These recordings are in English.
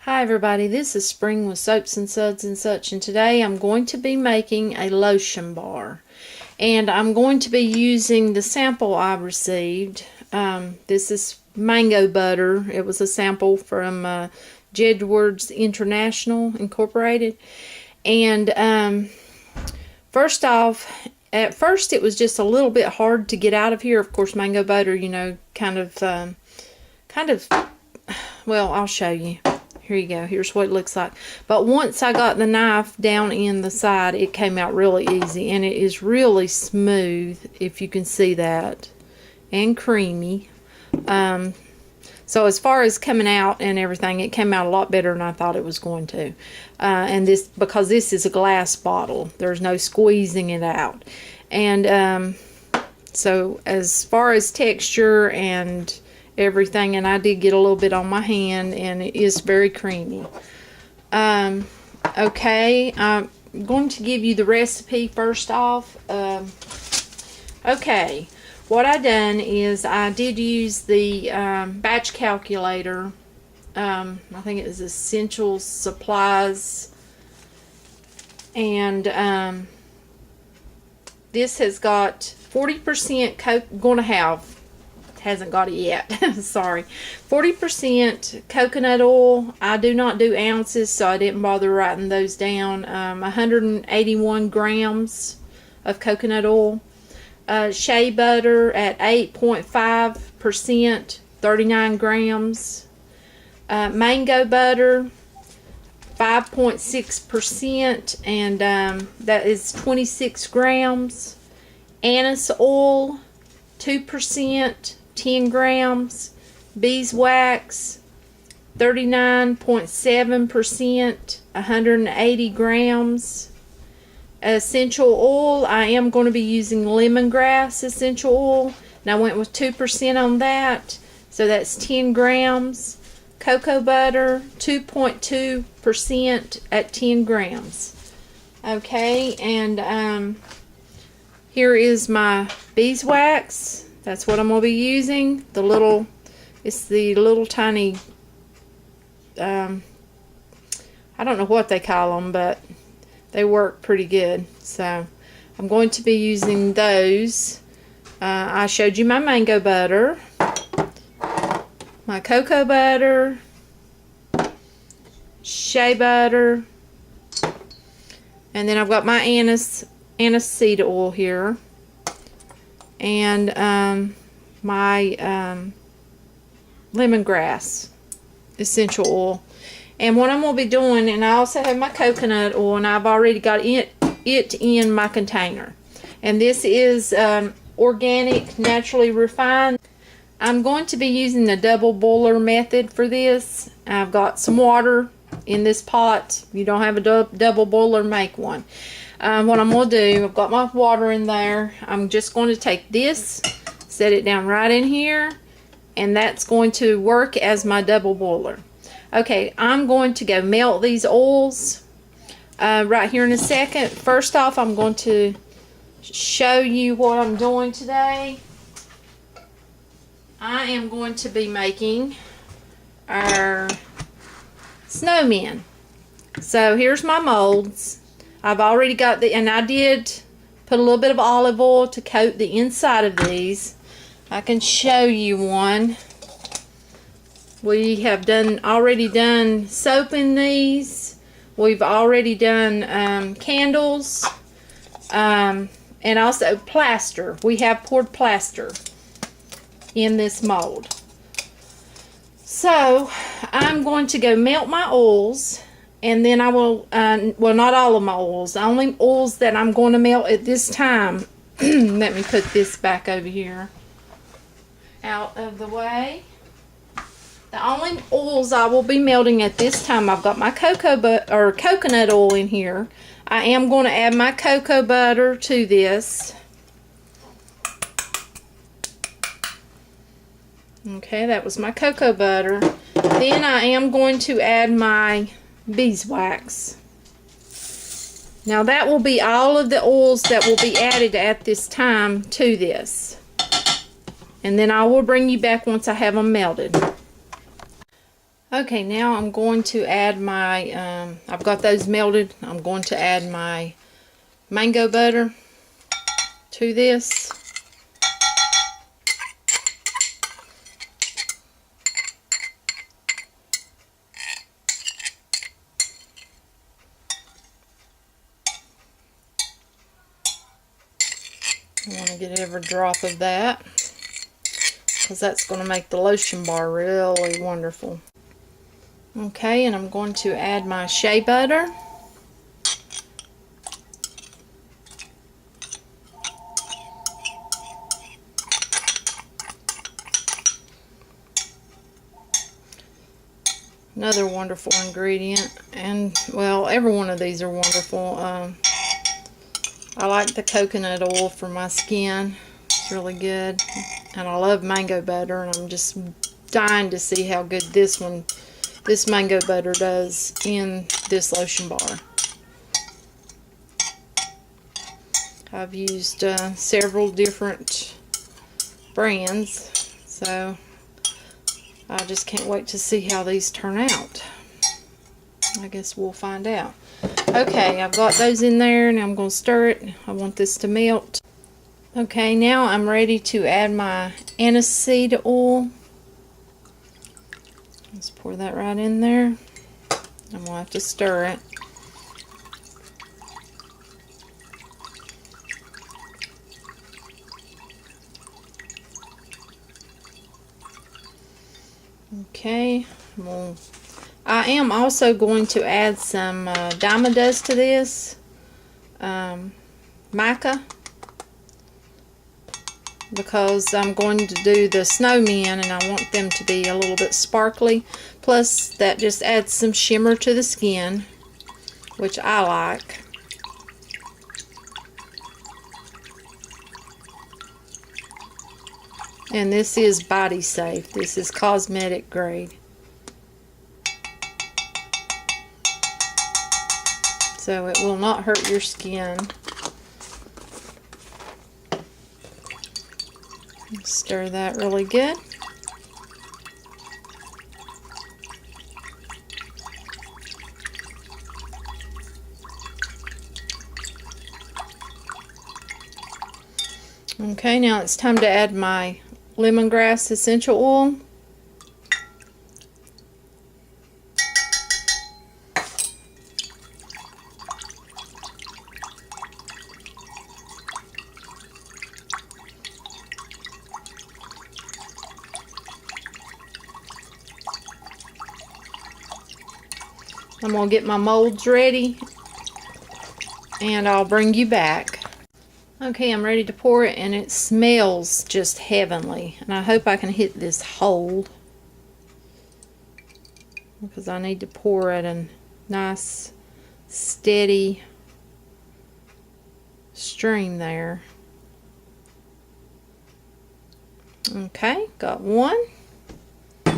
Hi everybody, this is Spring with Soaps and Suds and such, and today I'm going to be making a lotion bar. And I'm going to be using the sample I received. This is mango butter. It was a sample from Jedward's International Incorporated. And first off, at first it was just a little bit hard to get out of here. Of course, mango butter, you know, well, I'll show you. Here you go. Here's what it looks like. But once I got the knife down in the side, it came out really easy. And it is really smooth, if you can see that. And creamy. So as far as coming out and everything, it came out a lot better than I thought it was going to. And this, because this is a glass bottle. There's no squeezing it out. And so as far as texture and everything, and I did get a little bit on my hand, and it is very creamy. Okay, I'm going to give you the recipe first off. Okay, what I done is I did use the batch calculator. I think it was Essential Supplies, and this has got 40% going to have, hasn't got it yet, sorry, 40% coconut oil. I do not do ounces, so I didn't bother writing those down. 181 grams of coconut oil. Shea butter at 8.5%, 39 grams. Mango butter, 5.6%, and that is 26 grams. Anise oil, 2%, 10 grams. Beeswax, 39.7%, 180 grams. Essential oil, I am going to be using Lemongrass Essential Oil, and I went with 2% on that, so that's 10 grams. Cocoa butter, 2.2% at 10 grams. Okay, and here is my beeswax. That's what I'm going to be using. It's the little tiny, I don't know what they call them, but they work pretty good. So I'm going to be using those. I showed you my mango butter, my cocoa butter, shea butter, and then I've got my anise seed oil here, and my lemongrass essential oil. And what I'm going to be doing, and I also have my coconut oil, and I've already got it in my container. And this is organic, naturally refined. I'm going to be using the double boiler method for this. I've got some water in this pot. If you don't have a double boiler, make one. What I'm going to do, I've got my water in there. I'm just going to take this, set it down right in here, and that's going to work as my double boiler. Okay, I'm going to go melt these oils right here in a second. First off, I'm going to show you what I'm doing today. I am going to be making our snowman. So here's my molds. I've already got and I did put a little bit of olive oil to coat the inside of these. I can show you one. We have already done soap in these. We've already done candles, and also plaster. We have poured plaster in this mold. So I'm going to go melt my oils, and then I will, well, not all of my oils, the only oils that I'm going to melt at this time. Let me put this back over here out of the way. The only oils I will be melting at this time, I've got my coconut oil in here. I am going to add my cocoa butter to this. Okay, that was my cocoa butter. Then I am going to add my beeswax. Now that will be all of the oils that will be added at this time to this. And then I will bring you back once I have them melted. Okay, now I'm going to add my, I've got those melted. I'm going to add my mango butter to this. I want to get every drop of that, because that's going to make the lotion bar really wonderful. Okay, and I'm going to add my shea butter. Another wonderful ingredient, and well, every one of these are wonderful. I like the coconut oil for my skin. It's really good. And I love mango butter, and I'm just dying to see how good this mango butter does in this lotion bar. I've used several different brands, so I just can't wait to see how these turn out. I guess we'll find out. Okay, I've got those in there, and I'm going to stir it. I want this to melt. Okay, now I'm ready to add my anise seed oil. Let's pour that right in there. I'm going to have to stir it. Okay, I am also going to add some diamond dust to this, mica, because I'm going to do the snowman and I want them to be a little bit sparkly. Plus that just adds some shimmer to the skin, which I like. And this is body safe. This is cosmetic grade. So it will not hurt your skin. Stir that really good. Okay, now it's time to add my Lemongrass Essential Oil. I'm going to get my molds ready and I'll bring you back. Okay, I'm ready to pour it, and it smells just heavenly. And I hope I can hit this hole, because I need to pour at a nice steady stream there. Okay, got one. Now,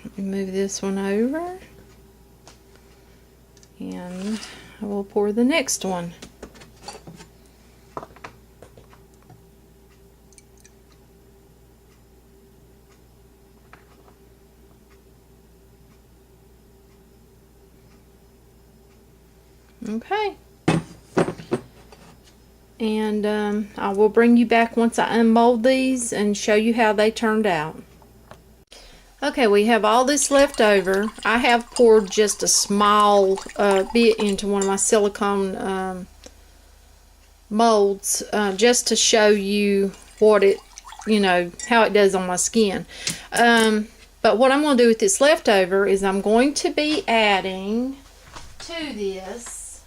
let me move this one over. And I will pour the next one. Okay. And I will bring you back once I unmold these and show you how they turned out. Okay, we have all this left over. I have poured just a small bit into one of my silicone molds just to show you what it, how it does on my skin. But what I'm going to do with this leftover is I'm going to be adding to this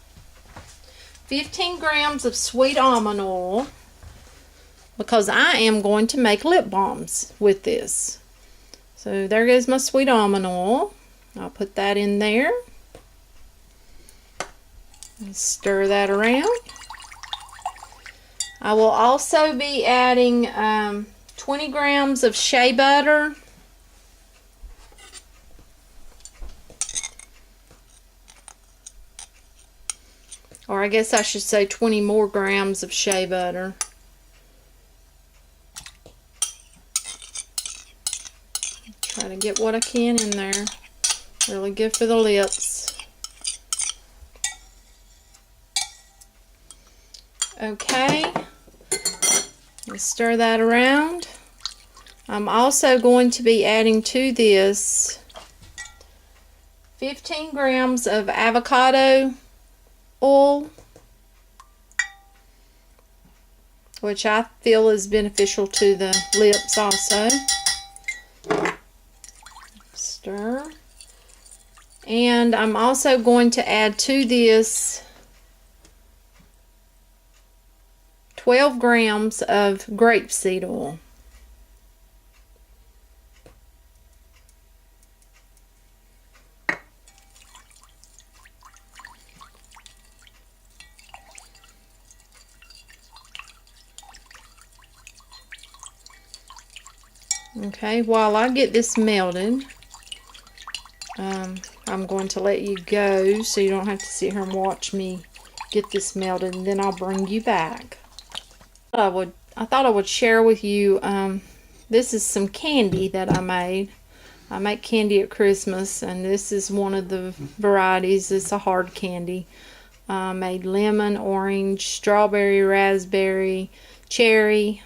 15 grams of sweet almond oil, because I am going to make lip balms with this. So there goes my sweet almond oil. I'll put that in there. And stir that around. I will also be adding 20 grams of shea butter. Or I guess I should say 20 more grams of shea butter. Try to get what I can in there. Really good for the lips. Okay, let's stir that around. I'm also going to be adding to this 15 grams of avocado oil, which I feel is beneficial to the lips also. Stir. And I'm also going to add to this 12 grams of grapeseed oil. Okay, while I get this melted, I'm going to let you go so you don't have to sit here and watch me get this melted, and then I'll bring you back. I thought I would share with you, this is some candy that I made. I make candy at Christmas, and this is one of the varieties. It's a hard candy. I made lemon, orange, strawberry, raspberry, cherry,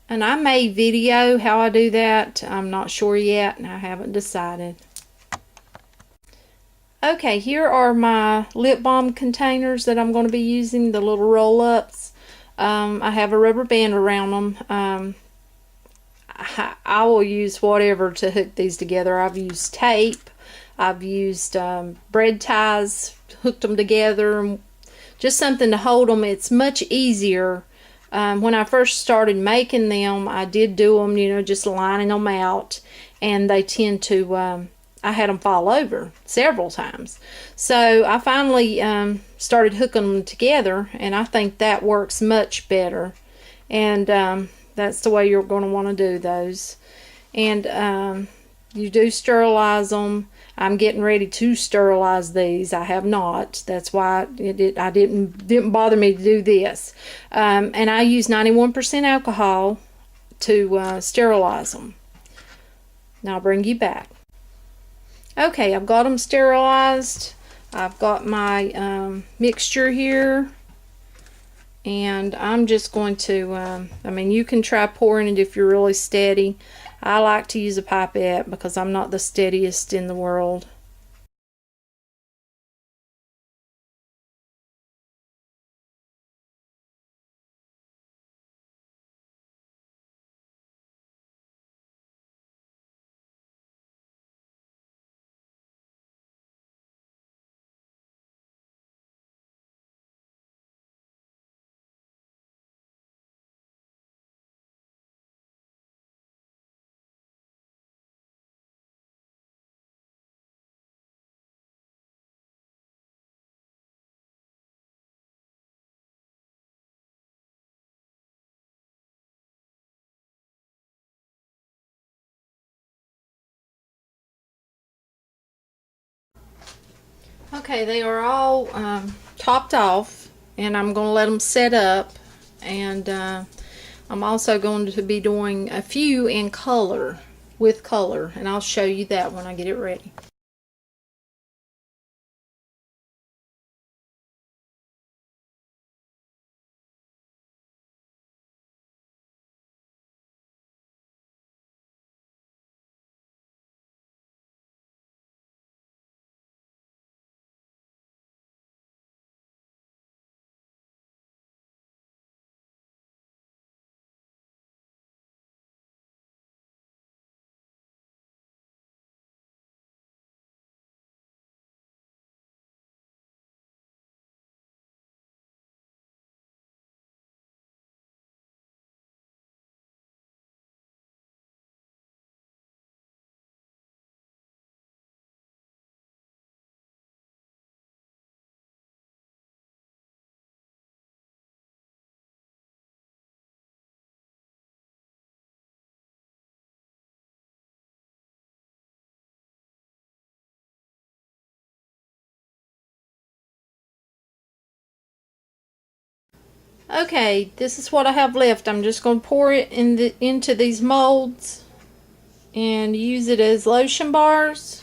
and I made video how I do that. I'm not sure yet, and I haven't decided. Okay, here are my lip balm containers that I'm going to be using, the little roll-ups. I have a rubber band around them. I will use whatever to hook these together. I've used tape. I've used bread ties, hooked them together, just something to hold them. It's much easier. When I first started making them, I did do them, you know, just lining them out, and they tend to, I had them fall over several times. So I finally started hooking them together, and I think that works much better. And that's the way you're going to want to do those. And you do sterilize them. I'm getting ready to sterilize these. I have not. That's why it didn't bother me to do this. And I use 91% alcohol to sterilize them. Now I'll bring you back. Okay, I've got them sterilized. I've got my mixture here. And I'm just going to, I mean, you can try pouring it if you're really steady. I like to use a pipette because I'm not the steadiest in the world. Okay, they are all topped off, and I'm going to let them set up. And I'm also going to be doing a few in color, with color, and I'll show you that when I get it ready. Okay, this is what I have left. I'm just going to pour it into these molds, and use it as lotion bars.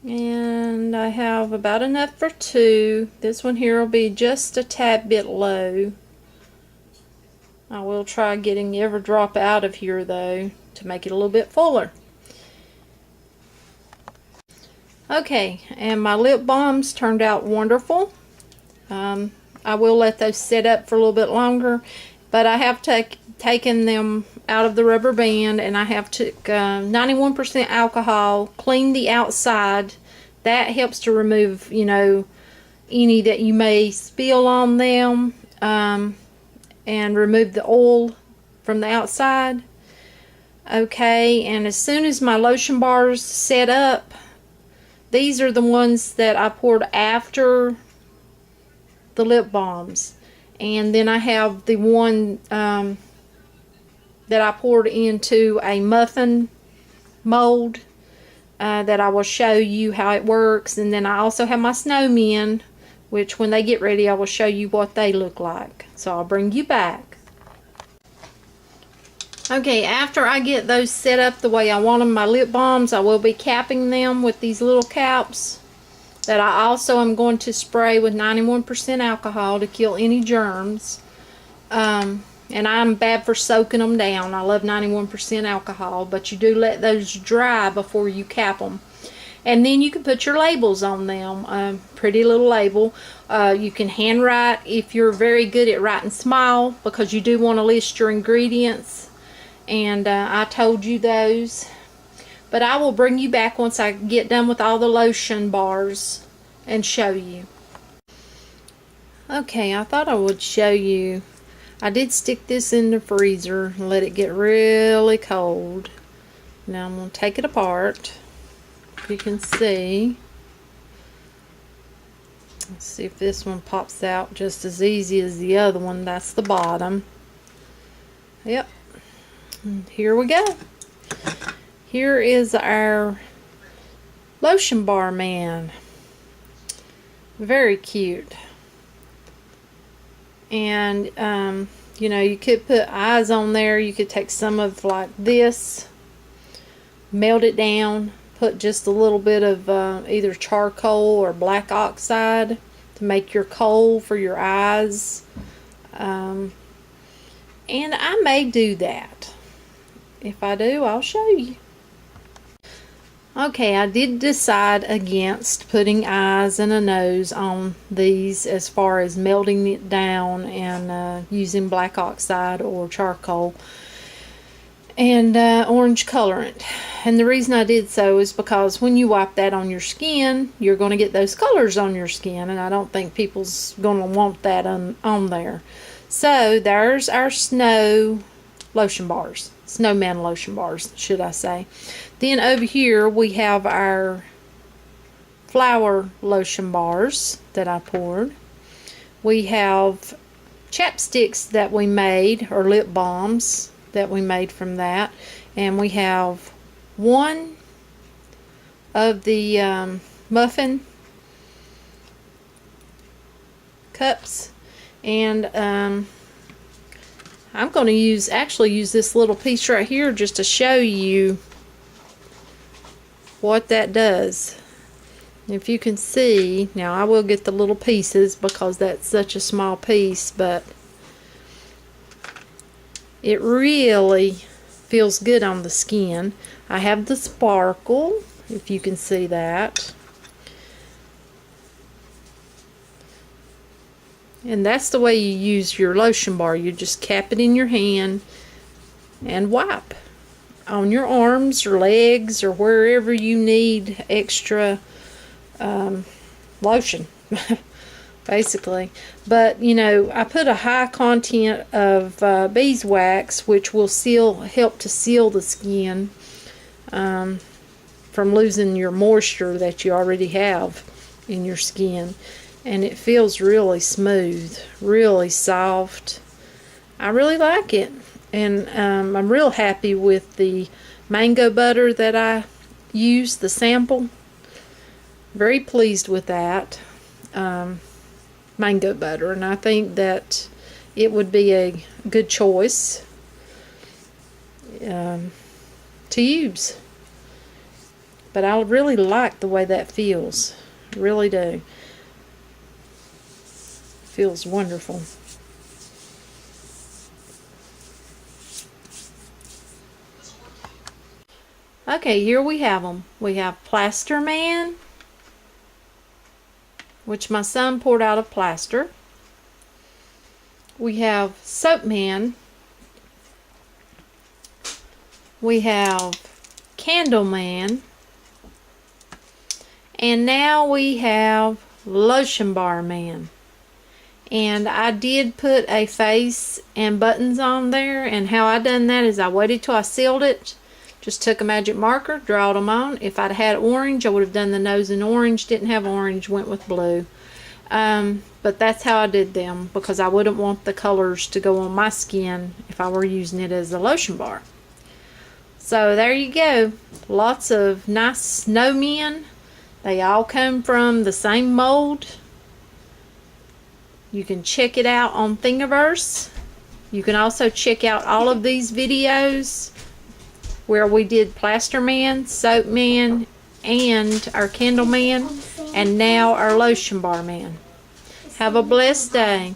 And I have about enough for 2. This one here will be just a tad bit low. I will try getting every drop out of here though to make it a little bit fuller. Okay, and my lip balms turned out wonderful. I will let those sit up for a little bit longer, but I have taken them out of the rubber band, and I have took 91% alcohol, cleaned the outside. That helps to remove, you know, any that you may spill on them, and remove the oil from the outside. Okay, and as soon as my lotion bars set up, these are the ones that I poured after the lip balms. And then I have the one that I poured into a muffin mold that I will show you how it works. And then I also have my snowmen, which when they get ready I will show you what they look like. So I'll bring you back. Okay, after I get those set up the way I want them, my lip balms, I will be capping them with these little caps that I also am going to spray with 91% alcohol to kill any germs. And I'm bad for soaking them down. I love 91% alcohol, but you do let those dry before you cap them. And then you can put your labels on them. Pretty little label. You can handwrite if you're very good at writing small, because you do want to list your ingredients. And I told you those. But I will bring you back once I get done with all the lotion bars and show you. Okay, I thought I would show you. I did stick this in the freezer and let it get really cold. Now I'm going to take it apart. You can see. Let's see if this one pops out just as easy as the other one. That's the bottom. Yep. And here we go. Here is our lotion bar man. Very cute. And you know, you could put eyes on there. You could take some of like this, melt it down, put just a little bit of either charcoal or black oxide to make your kohl for your eyes. And I may do that. If I do, I'll show you. Okay, I did decide against putting eyes and a nose on these as far as melting it down and using black oxide or charcoal and orange colorant. And the reason I did so is because when you wipe that on your skin, you're going to get those colors on your skin, and I don't think people's going to want that on there. So there's our snow lotion bars. Snowman lotion bars, should I say. Then over here we have our flower lotion bars that I poured. We have chapsticks that we made, or lip balms that we made from that. And we have one of the muffin cups, and I'm going to actually use this little piece right here just to show you what that does. If you can see, now I will get the little pieces because that's such a small piece, but it really feels good on the skin. I have the sparkle, if you can see that. And that's the way you use your lotion bar. You just cap it in your hand and wipe on your arms or legs or wherever you need extra lotion, basically. But, you know, I put a high content of beeswax, which will help to seal the skin from losing your moisture that you already have in your skin. And it feels really smooth, really soft. I really like it. And I'm real happy with the mango butter that I used, the sample. Very pleased with that mango butter. And I think that it would be a good choice tubes. But I really like the way that feels. Really do. Feels wonderful. Okay, here we have them. We have Plaster Man, which my son poured out of plaster. We have Soap Man. We have Candle Man. And now we have Lotion Bar Man. And I did put a face and buttons on there, and how I done that is I waited till I sealed it, just took a magic marker, drawed them on. If I'd had orange, I would have done the nose in orange. Didn't have orange, went with blue. But that's how I did them, because I wouldn't want the colors to go on my skin if I were using it as a lotion bar. So there you go. Lots of nice snowmen. They all come from the same mold. You can check it out on Thingiverse. You can also check out all of these videos where we did Plaster Man, Soap Man, and our Candle Man, and now our Lotion Bar Man. Have a blessed day.